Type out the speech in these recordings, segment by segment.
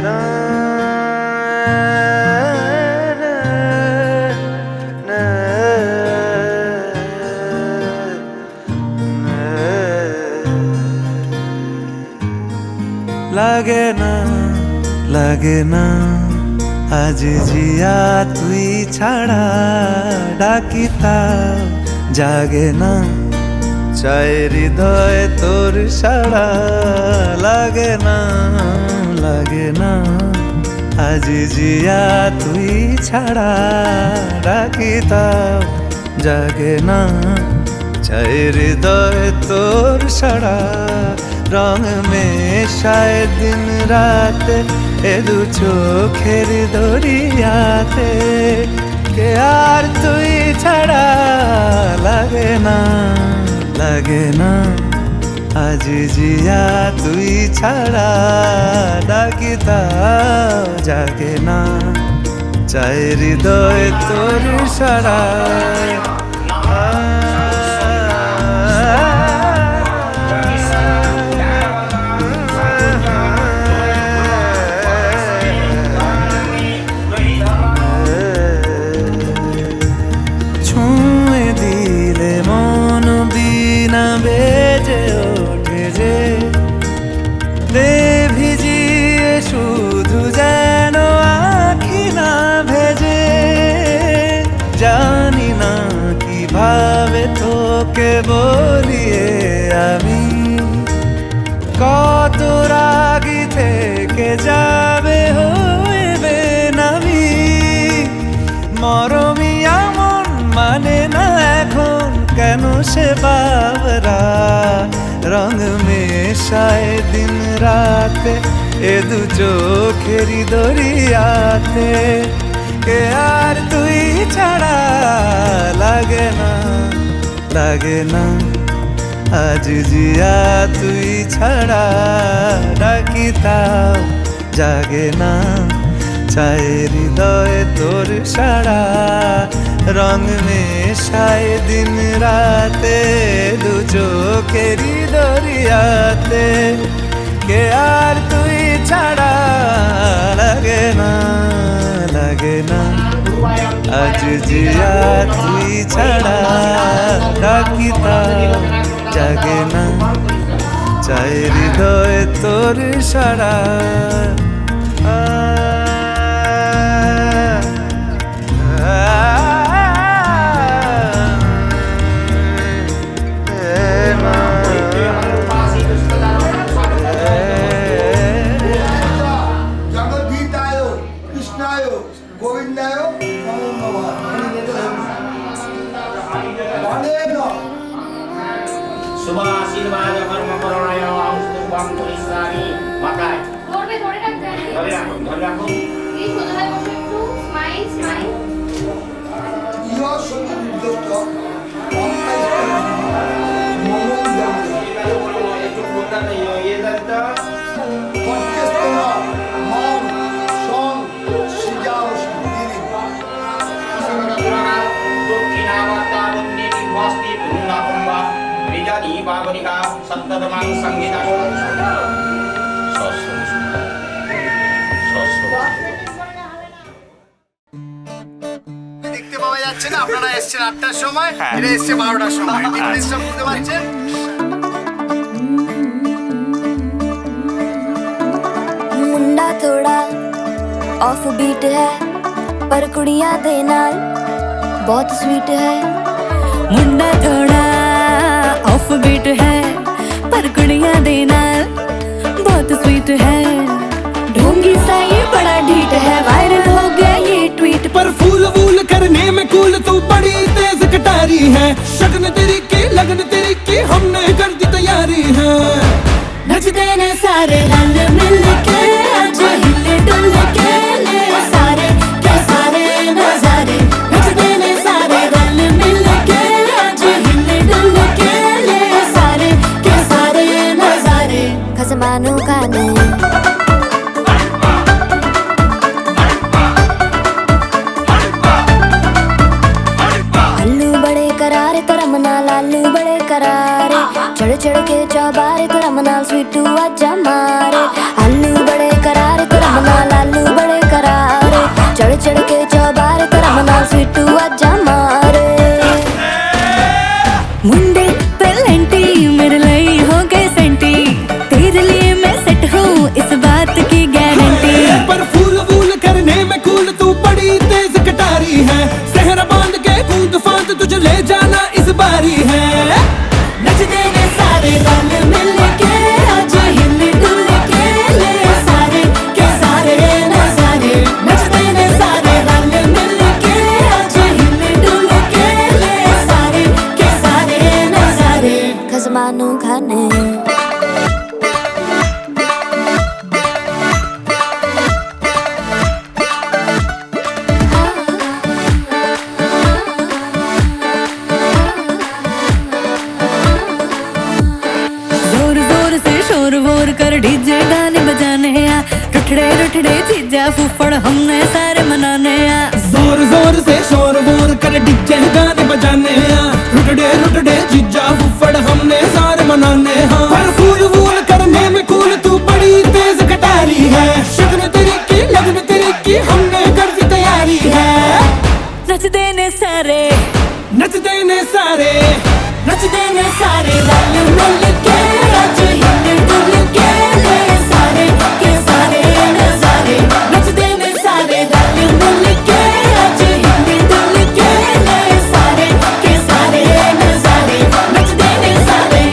na na লাগে না আজ জিয়া তুই ছাড়া ডাকিতাম জাগে না চাই হৃদয় তোর সাড়া লাগে না আজ জিয়া তুই ছাড়া ডাকিতাম জাগে না চাই হৃদয় তোর সাড়া রং মেশায় দিন রাত এ দু চোখের দরিয়াতে কে আর তুই ছাড়া লাগে না আজ জিয়া তুই ছাড়া ডাকিতাম জাগে না চাই হৃদয় তোর সাড়া বেজে ওঠে যে দে ভিজিয়ে শুধু যেন আখি না ভেজে জানি না কিভাবে তোকে বলিয়ে আমি কত রাগি থেকে যাবে হইবে নামি মরমি এমন মানে না এখন কেন সে বাবরা রং মেশায় দিন রাতে এ দু চোখেরি দরিয়াতে কে আর তুই ছাড়া লাগে না আজ জিয়া তুই ছাড়া ডাকিতাম জাগে না চাই হৃদয় তোর সাড়া রং মেশায় দিন রাতে দু চোখেরি দরিয়াতে কে আর তুই ছাড়া লাগে না আজ জিয়া তুই ছাড়া ডাকিতাম জাগে না চাই হৃদয় তোর সাড়া দেখতে পাওয়া যাচ্ছে না আপনারা এসছেন 8টার সময় এটা এসছে 12টার সময় ডিফারেন্সটা বুঝতে পারছেন मुंडा थोड़ा ऑफ बीट है पर कुड़ियां दे नाल बहुत स्वीट है मुंडा थोड़ा ऑफ बीट है पर कुड़ियां दे नाल बहुत स्वीट है ढोंगी सा ये बड़ा ढीठ है वायरल हो गया ये ट्वीट पर फूल वूल करने में कूल तू बड़ी तेज कटारी है शगन तेरी की लगन तेरी की हमने कर दी तैयारी है नचते ने सारे रंग मिल के आज हिले डुल के ले सारे के सारे नजारे नचते ने सारे रंग मिल के आज हिले डुल के ले सारे के सारे नजारे खसमानू खाने आलू बड़े करारे तो रमना लालू बड़े करारे चढ़ चढ़ के चौबारे तो रमना स्वीटू आजा मारे आलू बड़े करारे तो रमना जेठड़े जीजा फूफड़ हमने सारे मनाने आ। जोर जोर से शोर वोर कर डीजे गाने बजाने रुटडे जीजा फुफड़ हमने सारे मनाने हाँ। पर फूल वूल करने में कूल तू बड़ी तेज कटारी है। शगन तेरी की लगन तेरी की हमने कर दी तैयारी है। नच देने सारे नच देने सारे नच देने सारे रल मिल के आज हिल डुल के ले सारे के सारे नजारे। नच देने सारे रल मिल के आज हिल डुल के ले सारे के सारे नजारे। नच देने सारे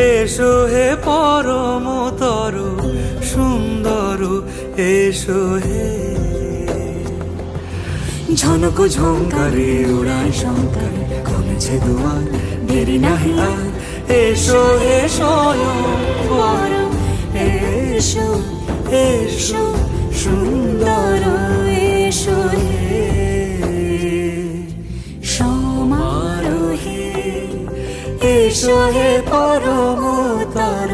এসো হে পরমতর সুন্দর এসো হে। ঝনক ঝঙ্কারে উড়ায় শঙ্কর কমেছে দুয়ার দেরি নাহি আর। এসো হে স্বয়ং পরম এসো এসো সুন্দর এসো হে। সমারোহে এসো হে পরমতর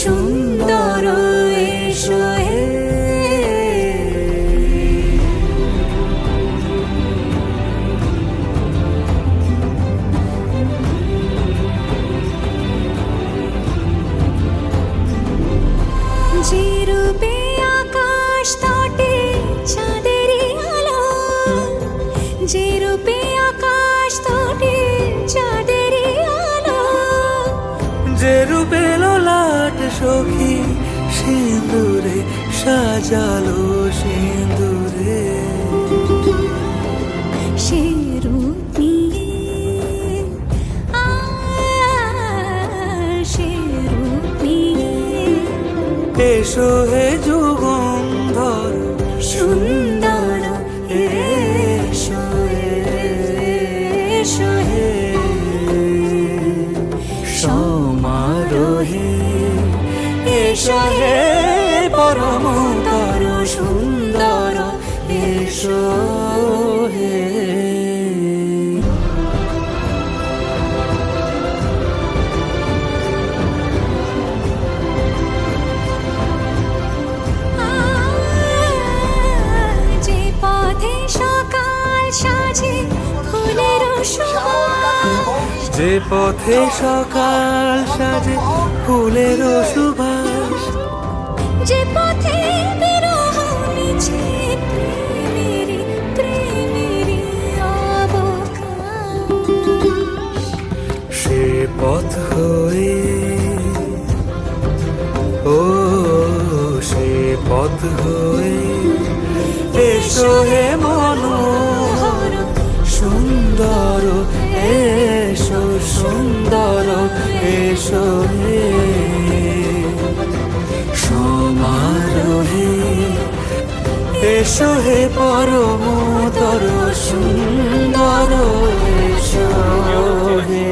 সুন্দর এসো হে। যে রূপে আকাশ তটে চাঁদেরই আলো, যে রূপে আকাশ তটে চাঁদেরই আলো, যে রূপে ললাট সখী সিঁদুরে সাজালো সিঁদুরে। সে রূপ নিয়ে সে রূপ নিয়ে এসো হে যুগন্ধর সুন্দর এসো এসো হে। সমারোহে এসো হে পরমতর সুন্দর এসো হে। যে পথে সকাল সাজে ফুলের সুবাস, যে পথে সকাল সাজে ফুলের সুবাস, যে পথে বিরহ মিছে প্রেমেরই পথ হয়ে, ও সে পথ হয়ে এসো হে মনোহর সুন্দর, এসো সুন্দর, এসো হে সমারোহে, এসো হে পরমতর সুন্দর, এসো হে।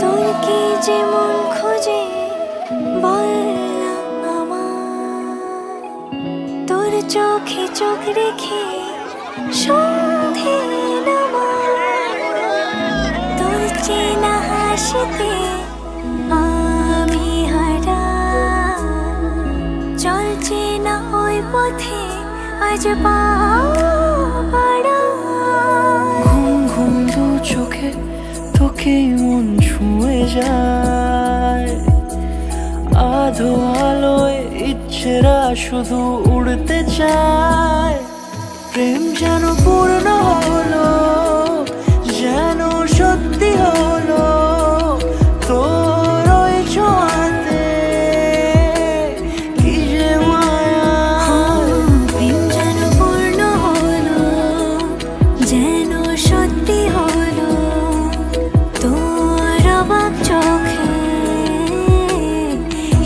তোর কি যে মন খোঁজে বললাম আমার, তোর চোখে চোখ রেখে সন্ধে নামার, তোর চেনা হাসিতে আমি হারা, চলছে না ওই পথে আজ পাড়া। ঘুম ঘুম দু চোখে তোকে মন ছুঁয়ে যায়, আধো আলোয় ইচ্ছেরা শুধু উড়তে চায়। প্রেম যেন পূর্ণ হলো, যেন সত্যি হলো, তোর ওই ছোঁয়াতে কি যে মায়া। প্রেম যেন পূর্ণ হলো, যেন সত্যি হলো, তোর অবাক চোখে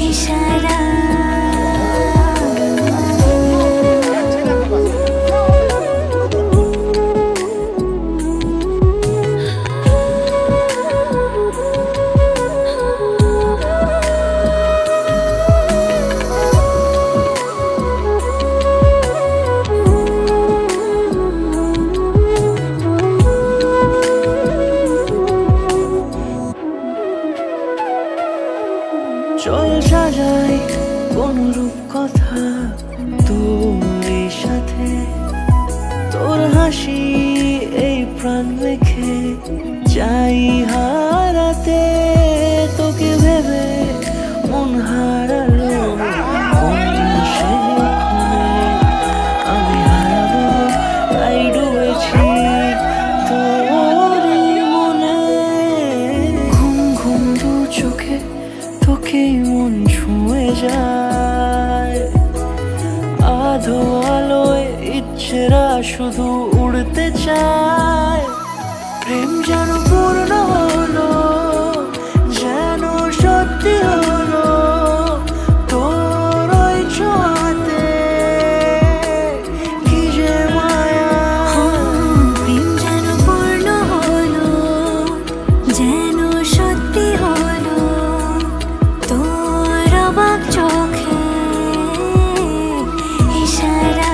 ইশারা। চল সাজাই কোন রূপ কথা তোর সাথে, তোর হাসি এই প্রাণ রেখে চাই হারাতে। তোকে ভেবে মন হারালো কোন সে ক্ষণে, আমি হারাবো তাই ডুবেছি তোরই মনে। ঘুম ঘুম দু চোখে তোকে মন ছুঁয়ে যায়, আধো আলোয় ইচ্ছেরা শুধু উড়তে চায়। প্রেম যেন পূর্ণ হলো, যেন সত্যি হলো, তোর ওই ছোঁয়াতে কি যে মায়া। প্রেম যেন পূর্ণ হলো, যেন সত্যি হলো, তোর অবাক চোখে ইশারা।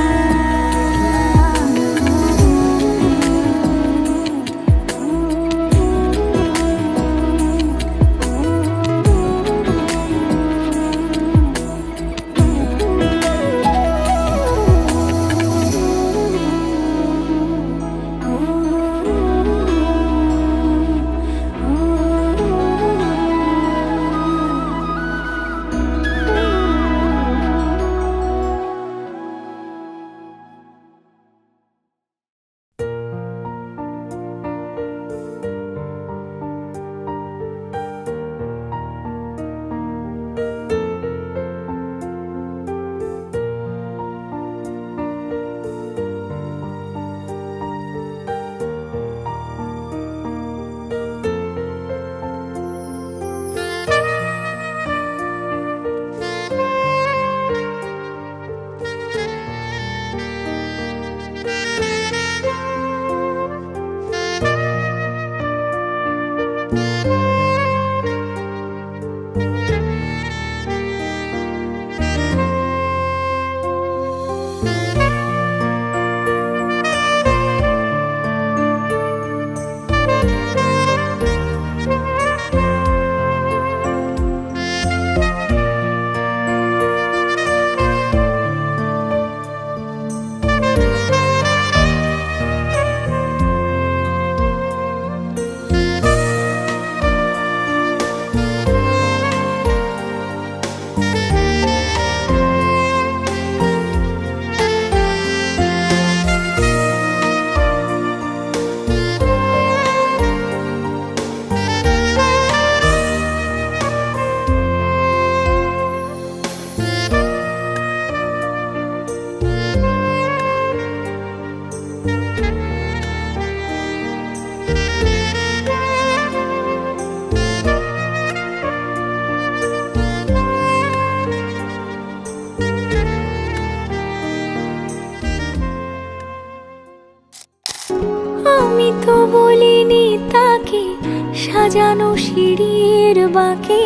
সাজানো সিঁড়ির বাঁকে,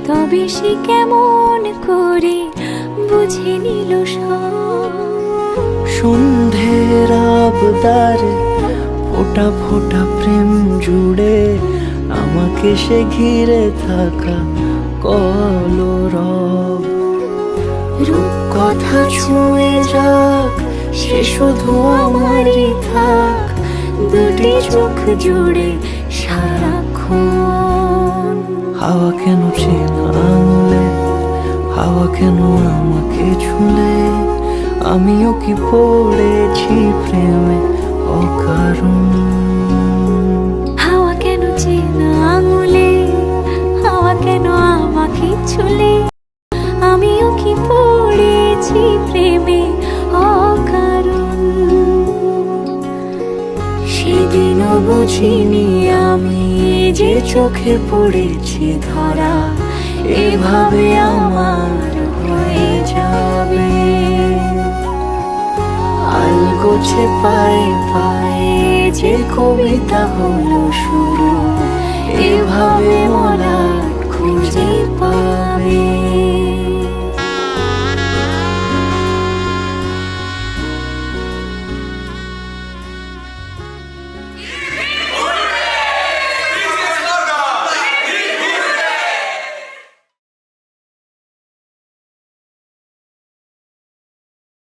তবে সে কেমন করে বুঝে নিল সব। সন্ধ্যের আবদারে ফোটা ফোটা প্রেম জুড়ে আমাকে সে ঘিরে থাকা কলরব। রূপ কথা ছুঁয়ে যাক, সে শুধু আমারই থাক, দুটি চোখ জুড়ে সারাক্ষণ। হাওয়া কেন চেনা আঙুলে, হাওয়া কেন আমাকে ছুলে, আমিও কি পড়েছি প্রেমে অকারণ। হাওয়া কেন চেনা আঙুলে, হাওয়া কেন আমাকে ছুলে, আমিও কি পড়েছি প্রেমে অকারণ। সেদিনও বুঝিনি আমি যে চোখে পড়েছি ধরা, এভাবে আমার হয়ে যাবে। আলগোছে পায়ে পায়ে যে কবিতা হলো শুরু, এভাবে মলাট খুঁজে পাবে।